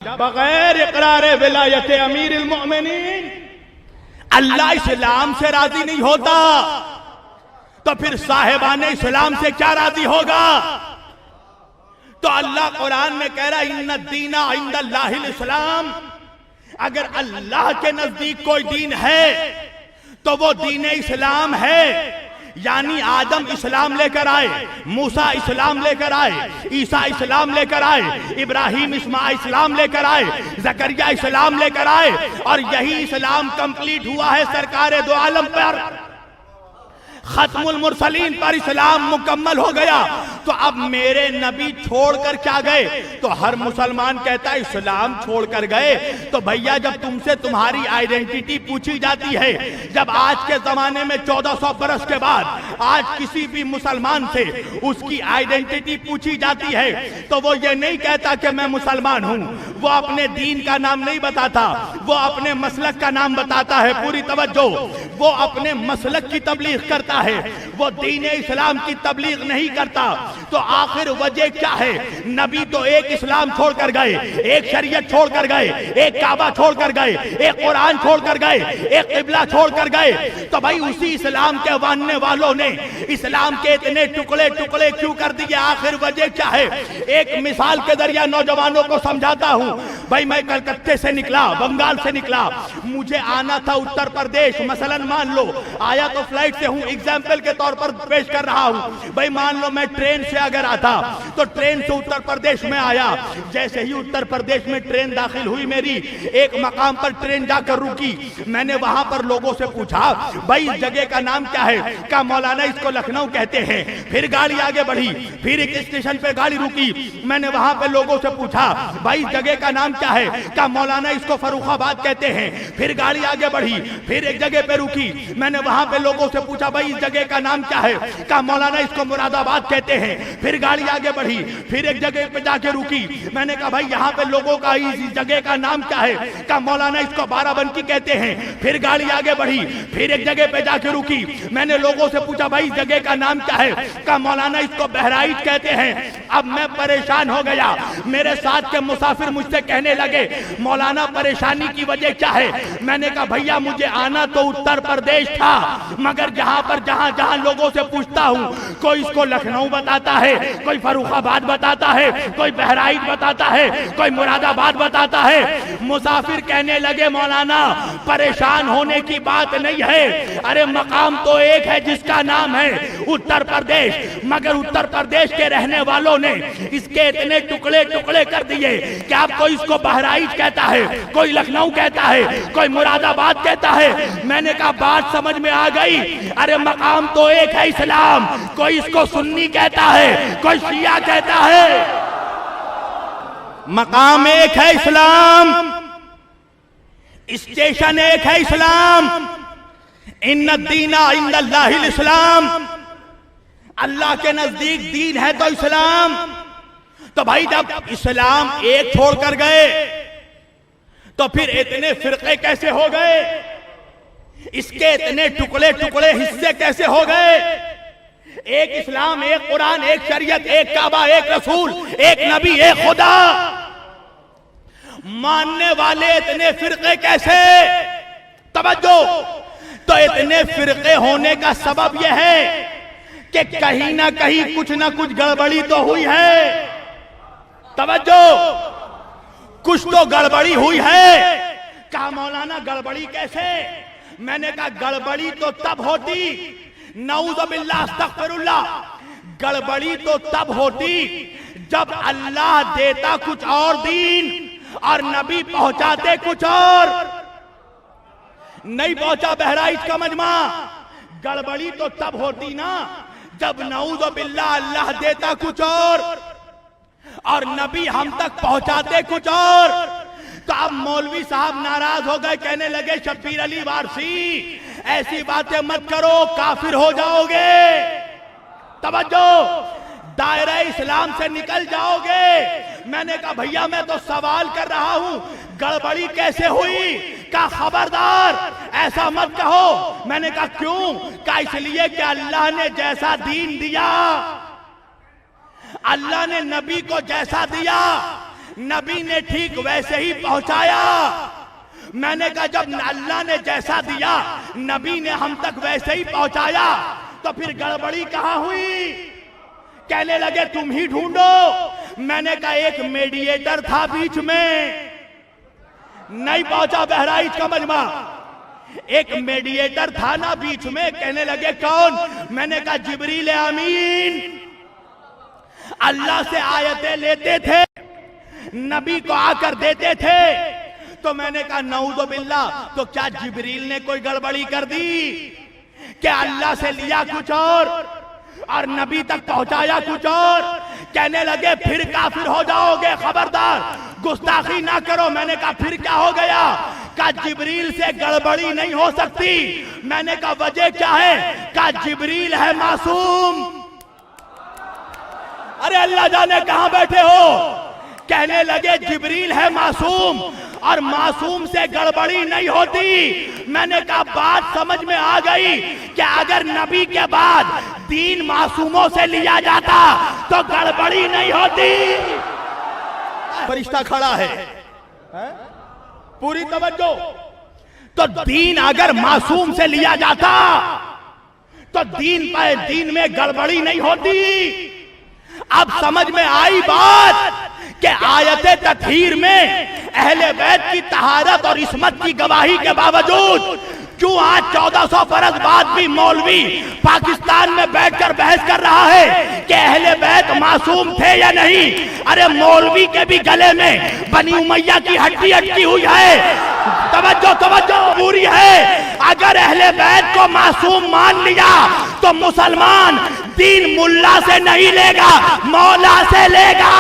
بغیر اقرار ولایت امیر المؤمنین اللہ اسلام سے راضی نہیں ہوتا تو پھر صاحبان اسلام سے کیا راضی ہوگا؟ تو اللہ قرآن میں کہہ رہا ان الدین عند اللہ الاسلام، اگر اللہ کے نزدیک کوئی دین ہے تو وہ دین اسلام ہے۔ یعنی آدم اسلام لے کر آئے، موسیٰ اسلام لے کر آئے، عیسیٰ اسلام لے کر آئے، ابراہیم اسماعیل اسلام لے کر آئے، زکریا اسلام لے کر آئے، اور یہی اسلام کمپلیٹ ہوا ہے سرکار دو عالم پر، ختم المرسلین پر اسلام مکمل ہو گیا۔ تو اب میرے نبی چھوڑ کر کیا گئے؟ تو ہر مسلمان کہتا ہے اسلام چھوڑ کر گئے۔ تو بھیا جب تم سے تمہاری آئیڈینٹی پوچھی جاتی ہے، جب آج کے زمانے میں 1400 برس کے بعد آج کسی بھی مسلمان سے اس کی آئیڈینٹی پوچھی جاتی ہے تو وہ یہ نہیں کہتا کہ میں مسلمان ہوں، وہ اپنے دین کا نام نہیں بتاتا، وہ اپنے مسلک کا نام بتاتا ہے۔ پوری توجہ، وہ اپنے مسلک کی تبلیغ کرتا ہے، وہ دین اسلام کی تبلیغ نہیں کرتا۔ تو آخر وجہ کیا ہے؟ نبی تو ایک اسلام چھوڑ کر گئے، ایک شریعت چھوڑ کر گئے، ایک کعبہ چھوڑ کر گئے، ایک قرآن چھوڑ کر گئے، ایک قبلہ چھوڑ کر گئے۔ تو بھائی اسی اسلام کے ماننے والوں نے اسلام کے اتنے ٹکڑے ٹکڑے کیوں کر دیے؟ آخر وجہ کیا ہے؟ ایک مثال کے ذریعہ نوجوانوں کو سمجھاتا ہوں۔ بھائی میں کلکتے سے نکلا، بنگال سے نکلا، مجھے آنا تھا اتر پردیش، مثلا مان لو آیا تو فلائٹ سے ہوں، ایگزامپل کے طور پر پیش کر رہا ہوں۔ بھائی مان لو میں ٹرین سے اگر آتا تو ٹرین سے اتر پردیش میں آیا، جیسے ہی اتر پردیش میں ٹرین داخل ہوئی میری، ایک مقام پر ٹرین جا کر رکی، میں نے وہاں پر لوگوں سے پوچھا بھائی اس جگہ کا نام کیا ہے؟ کہا مولانا اس کو لکھنؤ کہتے ہیں۔ پھر گاڑی آگے بڑھی، پھر ایک اسٹیشن پہ گاڑی رکی، میں نے وہاں پہ لوگوں سے پوچھا بھائی اس جگہ کا نام کیا ہے؟ کہا مولانا اس کو فروخ آباد کہتے ہیں۔ پھر گاڑی آگے بڑھی، پھر ایک جگہ پہ رکی، میں نے وہاں پہ لوگوں سے پوچھا بھائی اس جگہ کا نام کیا ہے؟ کہا مولانا اس کو مراد آباد کہتے ہیں۔ پھر گاڑی آگے بڑھی، پھر ایک جگہ پہ جا کے رکی، میں نے کہا بھائی یہاں پہ لوگوں کا اس جگہ کا نام کیا ہے؟ کہا مولانا اس کو بارہ بنکی کہتے ہیں۔ پھر گاڑی آگے بڑھی، پھر ایک جگہ پہ جا کے رکی، میں نے لوگوں سے پوچھا بھائی اس جگہ کا نام کیا ہے؟ کہا مولانا اس کو بہرائچ کہتے ہیں۔ اب میں پریشان ہو گیا، میرے ساتھ کے مسافر مجھ سے کہنے لگے مولانا پریشانی کی وجہ کیا ہے؟ میں نے کہا بھیا مجھے آنا تو اتر پردیش تھا، مگر جہاں لوگوں سے پوچھتا ہوں کوئی اس کو لکھنؤ بتاتا ہے، کوئی فروخ آباد بتاتا ہے، کوئی بہرائچ بتاتا ہے، کوئی مراد آباد بتاتا ہے۔ مسافر کہنے لگے مولانا پریشان ہونے کی بات نہیں ہے، ارے مقام تو ایک ہے جس کا نام ہے اتر پردیش، مگر اتر پردیش کے رہنے والوں نے اس کے اتنے ٹکڑے ٹکڑے کر دیے کہ اب کوئی اس کو بہرائچ کہتا ہے، کوئی لکھنؤ کہتا ہے، کوئی مراد آباد کہتا ہے۔ میں نے کہا بات سمجھ میں آ گئی، ارے مقام تو ایک ہے اسلام، کوئی اس کو سنی کہتا ہے، کوئی شیعہ کہتا ہے، مقام ایک ہے اسلام، اسٹیشن ایک ہے اسلام۔ ان الدین عند اللہ الاسلام، اللہ کے نزدیک دین ہے تو اسلام۔ تو بھائی جب اسلام ایک چھوڑ کر گئے تو پھر اتنے فرقے کیسے ہو گئے؟ اس کے اتنے ٹکڑے ٹکڑے حصے کیسے ہو گئے؟ ایک اسلام، ایک قرآن، ایک شریعت، ایک کعبہ، ایک رسول، ایک نبی، ایک خدا، ماننے والے اتنے فرقے کیسے؟ توجہ، تو اتنے فرقے ہونے کا سبب یہ ہے کہ کہیں نہ کہیں کچھ نہ کچھ گڑبڑی تو ہوئی ہے۔ توجہ، کچھ تو گڑبڑی ہوئی ہے۔ کہا مولانا گڑبڑی کیسے؟ میں نے کہا گڑبڑی تو تب ہوتی، نعوذ باللہ استغفر اللہ، گڑبڑی تو تب ہوتی جب اللہ دیتا کچھ اور دین اور نبی پہنچاتے کچھ اور۔ نہیں پہنچا بہرائچ کا مجمع، گڑبڑی تو تب ہوتی نا جب نعوذ باللہ اللہ دیتا کچھ اور نبی ہم تک پہنچاتے کچھ اور۔ تو اب مولوی صاحب ناراض ہو گئے، کہنے لگے شبیر علی وارثی ایسی باتیں مت کرو، کافر ہو جاؤ گے، توجہ دائرہ اسلام سے نکل جاؤ گے۔ میں نے کہا بھیا میں تو سوال کر رہا ہوں گڑبڑی کیسے ہوئی؟ کہا خبردار ایسا مت کہو۔ میں نے کہا کیوں؟ کہا اس لیے کہ اللہ نے جیسا دین دیا، اللہ نے نبی کو جیسا دیا، نبی نے ٹھیک ویسے ہی پہنچایا. میں نے کہا جب اللہ نے جیسا دیا نبی نے ہم تک ویسے ہی پہنچایا تو پھر گڑبڑی کہاں ہوئی؟ کہنے لگے تم ہی ڈھونڈو. میں نے کہا ایک میڈییٹر تھا بیچ میں، نہیں پہنچا بہرائچ کا مجمع. ایک میڈییٹر تھا نا بیچ میں. کہنے لگے کون؟ میں نے کہا جبریل امین. اللہ سے آیتیں لیتے تھے، نبی کو آ کر دیتے تھے. تو میں نے کہا نعوذ باللہ، تو کیا جبریل نے کوئی گڑبڑی کر دی؟ کہ اللہ سے لیا کچھ اور نبی تک پہنچایا کچھ اور؟ کہنے لگے پھر کافر ہو جاؤ گے، خبردار گستاخی نہ کرو. میں نے کہا پھر کیا ہو گیا؟ کہا جبریل سے گڑبڑی نہیں ہو سکتی. میں نے کہا وجہ کیا ہے؟ کہا جبریل ہے معصوم. ارے اللہ جانے کہاں بیٹھے ہو. کہنے لگے جبریل ہے معصوم اور معصوم سے گڑبڑی نہیں ہوتی. میں نے کہا بات سمجھ میں آ گئی کہ اگر نبی کے بعد دین معصوموں سے لیا جاتا تو گڑبڑی نہیں ہوتی. فرشتہ کھڑا ہے، پوری توجہ. تو دین اگر معصوم سے لیا جاتا تو دین میں گڑبڑی نہیں ہوتی. اب سمجھ میں آئی بات کہ آیت تطہیر میں اہل بیت کی طہارت اور عصمت کی گواہی کے باوجود کیوں آج 1400 برس بعد بھی مولوی پاکستان میں بیٹھ کر بحث کر رہا ہے کہ اہل بیت معصوم تھے یا نہیں؟ ارے مولوی کے بھی گلے میں بنی امیہ کی ہڈی اٹکی ہوئی ہے. توجہ پوری ہے. اگر اہل بیت کو معصوم مان لیا تو مسلمان دین ملا سے نہیں لے گا، مولا سے لے گا.